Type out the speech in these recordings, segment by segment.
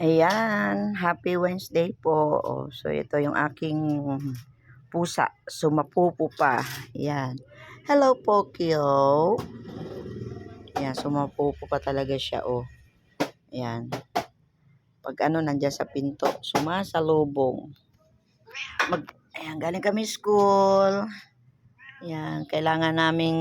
Ayan, happy Wednesday po. So ito yung aking pusa, sumapupo pa. Ayan. Hello, Pokyo. Ayan, sumapupo pa talaga siya, oh. Ayan. Pag nandiyan sa pinto, sumasalubong. Ayan, galing kami school. Ayan, kailangan naming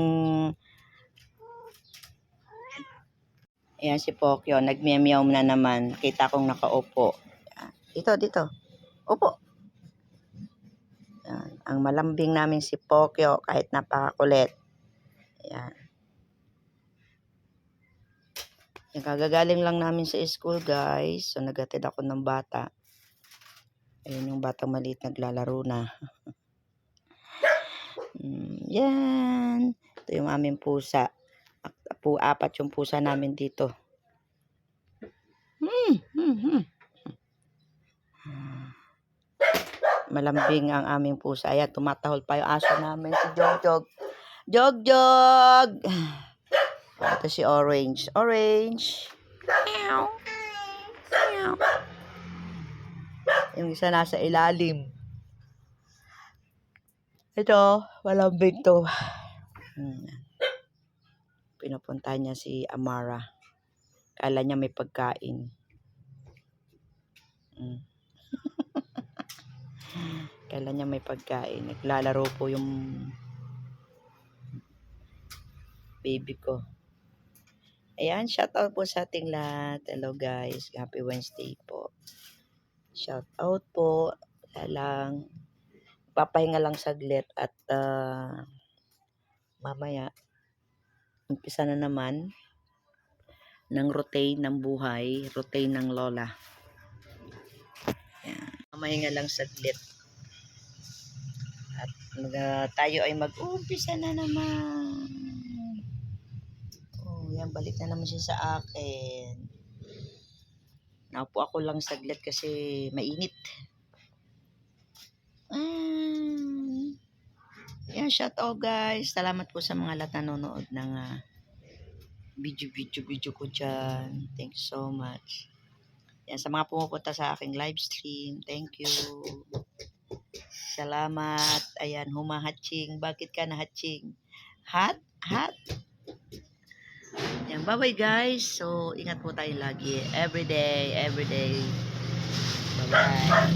ayan si Pokyo, nagmeow na naman. Kita kong nakaupo. Ayan. Dito. Upo. Ayan. Ang malambing namin si Pokyo kahit napakakulit. Ayan. Yung kagagaling lang namin sa school, guys. So, naghatid ako ng bata. Ayun yung batang maliit naglalaro na. Yan. Ito yung aming pusa. Apat yung pusa namin dito. Malambing ang aming pusa. Ayan, tumatahol pa yung aso namin si Jogjog. Jogjog! Ito si Orange. Orange! Meow! Meow! Yung isa nasa ilalim. Ito, malambing to. Pinupuntahan niya si Amara. Kala niya may pagkain. Kala niya may pagkain. Naglalaro po yung baby ko. Ayan, shout out po sa ating lahat. Hello guys, happy Wednesday po. Shout out po. Lang. Papahinga lang saglit at mamaya umpisa na naman ng routine ng buhay, routine ng lola. Ayan. Papahinga lang saglit. At tayo ay mag-umpisa na naman. Oh, yan, balik na naman siya sa akin. Naupo ako lang saglit kasi mainit. Yan, shout out guys. Salamat po sa mga lahat na nanonood ng video ko dyan. Thank you so much. Yan, sa mga pumupunta sa aking live stream, thank you. Salamat. Ayan, humahatching. Bakit ka nahatching? Hot? Yan, bye-bye guys. So, ingat po tayo lagi. Every day. Bye-bye.